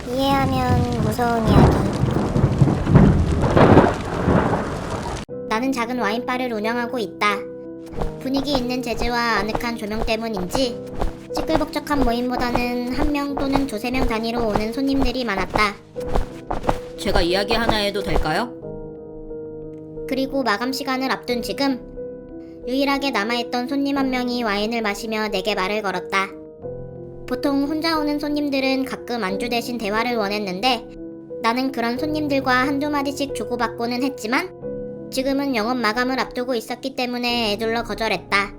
이해하면 무서운 이야기. 나는 작은 와인바를 운영하고 있다. 분위기 있는 재즈와 아늑한 조명 때문인지 시끌벅적한 모임보다는 한 명 또는 두세 명 단위로 오는 손님들이 많았다. 제가 이야기 하나 해도 될까요? 그리고 마감 시간을 앞둔 지금 유일하게 남아있던 손님 한 명이 와인을 마시며 내게 말을 걸었다. 보통 혼자 오는 손님들은 가끔 안주 대신 대화를 원했는데 나는 그런 손님들과 한두 마디씩 주고받고는 했지만 지금은 영업 마감을 앞두고 있었기 때문에 애둘러 거절했다.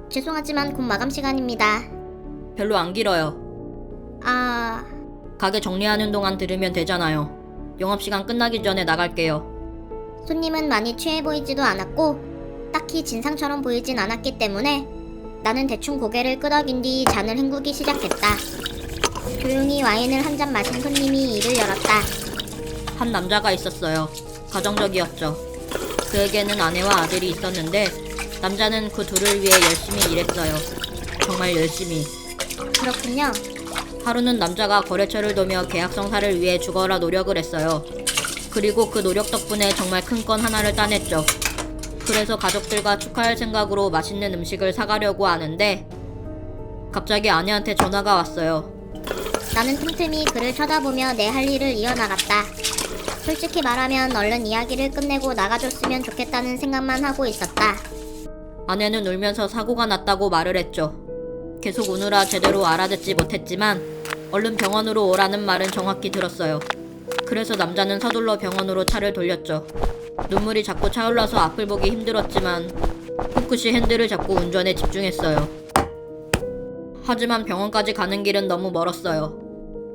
죄송하지만 곧 마감 시간입니다. 별로 안 길어요. 가게 정리하는 동안 들으면 되잖아요. 영업시간 끝나기 전에 나갈게요. 손님은 많이 취해 보이지도 않았고 딱히 진상처럼 보이진 않았기 때문에 나는 대충 고개를 끄덕인 뒤 잔을 헹구기 시작했다. 조용히 와인을 한 잔 마신 손님이 이를 열었다. 한 남자가 있었어요. 가정적이었죠. 그에게는 아내와 아들이 있었는데 남자는 그 둘을 위해 열심히 일했어요. 정말 열심히. 그렇군요. 하루는 남자가 거래처를 도며 계약 성사를 위해 죽어라 노력을 했어요. 그리고 그 노력 덕분에 정말 큰 건 하나를 따냈죠. 그래서 가족들과 축하할 생각으로 맛있는 음식을 사가려고 하는데 갑자기 아내한테 전화가 왔어요. 나는 틈틈이 그를 쳐다보며 내 할 일을 이어나갔다. 솔직히 말하면 얼른 이야기를 끝내고 나가줬으면 좋겠다는 생각만 하고 있었다. 아내는 울면서 사고가 났다고 말을 했죠. 계속 우느라 제대로 알아듣지 못했지만 얼른 병원으로 오라는 말은 정확히 들었어요. 그래서 남자는 서둘러 병원으로 차를 돌렸죠. 눈물이 자꾸 차올라서 앞을 보기 힘들었지만 꿋꿋이 핸들을 잡고 운전에 집중했어요. 하지만 병원까지 가는 길은 너무 멀었어요.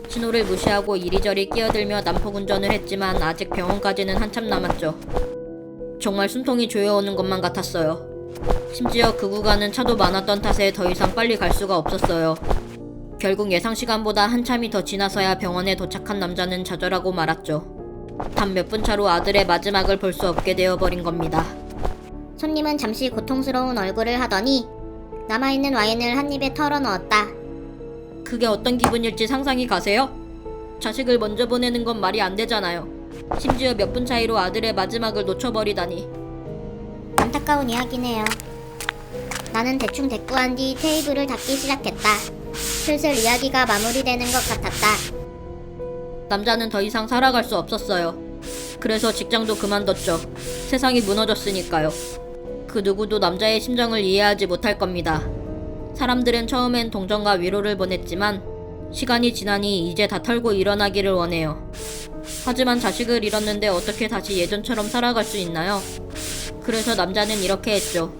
신호를 무시하고 이리저리 끼어들며 난폭 운전을 했지만 아직 병원까지는 한참 남았죠. 정말 숨통이 조여오는 것만 같았어요. 심지어 그 구간은 차도 많았던 탓에 더 이상 빨리 갈 수가 없었어요. 결국 예상 시간보다 한참이 더 지나서야 병원에 도착한 남자는 좌절하고 말았죠. 단 몇 분 차로 아들의 마지막을 볼 수 없게 되어버린 겁니다. 손님은 잠시 고통스러운 얼굴을 하더니 남아있는 와인을 한 입에 털어넣었다. 그게 어떤 기분일지 상상이 가세요? 자식을 먼저 보내는 건 말이 안 되잖아요. 심지어 몇 분 차이로 아들의 마지막을 놓쳐버리다니. 안타까운 이야기네요. 나는 대충 대꾸한 뒤 테이블을 닫기 시작했다. 슬슬 이야기가 마무리되는 것 같았다. 남자는 더 이상 살아갈 수 없었어요. 그래서 직장도 그만뒀죠. 세상이 무너졌으니까요. 그 누구도 남자의 심정을 이해하지 못할 겁니다. 사람들은 처음엔 동정과 위로를 보냈지만 시간이 지나니 이제 다 털고 일어나기를 원해요. 하지만 자식을 잃었는데 어떻게 다시 예전처럼 살아갈 수 있나요? 그래서 남자는 이렇게 했죠.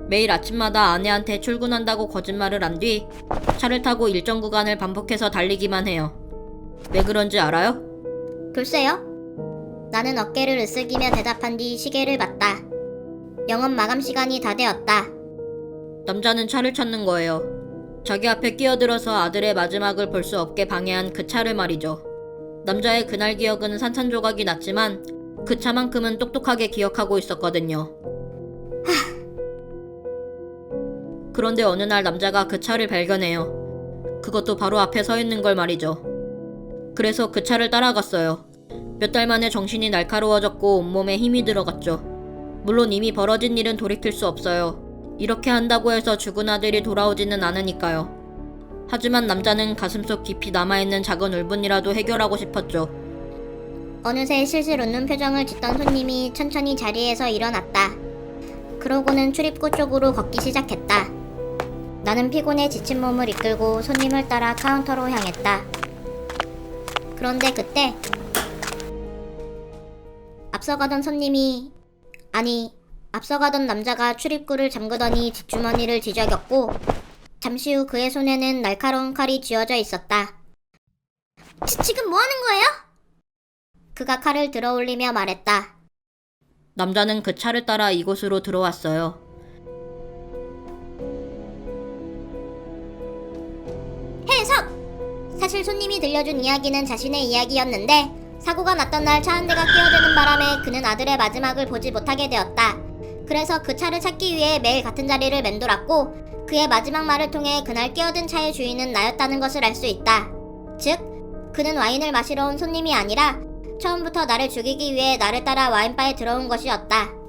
매일 아침마다 아내한테 출근한다고 거짓말을 한 뒤 차를 타고 일정 구간을 반복해서 달리기만 해요. 왜 그런지 알아요? 글쎄요. 나는 어깨를 으쓱이며 대답한 뒤 시계를 봤다. 영업 마감 시간이 다 되었다. 남자는 차를 찾는 거예요. 자기 앞에 끼어들어서 아들의 마지막을 볼 수 없게 방해한 그 차를 말이죠. 남자의 그날 기억은 산산조각이 났지만 그 차만큼은 똑똑하게 기억하고 있었거든요. 그런데 어느 날 남자가 그 차를 발견해요. 그것도 바로 앞에 서 있는 걸 말이죠. 그래서 그 차를 따라갔어요. 몇 달 만에 정신이 날카로워졌고 온몸에 힘이 들어갔죠. 물론 이미 벌어진 일은 돌이킬 수 없어요. 이렇게 한다고 해서 죽은 아들이 돌아오지는 않으니까요. 하지만 남자는 가슴속 깊이 남아있는 작은 울분이라도 해결하고 싶었죠. 어느새 실실 웃는 표정을 짓던 손님이 천천히 자리에서 일어났다. 그러고는 출입구 쪽으로 걷기 시작했다. 나는 피곤해 지친 몸을 이끌고 손님을 따라 카운터로 향했다. 그런데 그때 앞서가던 남자가 출입구를 잠그더니 뒷주머니를 뒤적였고 잠시 후 그의 손에는 날카로운 칼이 쥐어져 있었다. 지금 뭐 하는 거예요? 그가 칼을 들어올리며 말했다. 남자는 그 차를 따라 이곳으로 들어왔어요. 해석! 사실 손님이 들려준 이야기는 자신의 이야기였는데 사고가 났던 날 차 한 대가 끼어드는 바람에 그는 아들의 마지막을 보지 못하게 되었다. 그래서 그 차를 찾기 위해 매일 같은 자리를 맴돌았고 그의 마지막 말을 통해 그날 끼어든 차의 주인은 나였다는 것을 알 수 있다. 즉, 그는 와인을 마시러 온 손님이 아니라 처음부터 나를 죽이기 위해 나를 따라 와인바에 들어온 것이었다.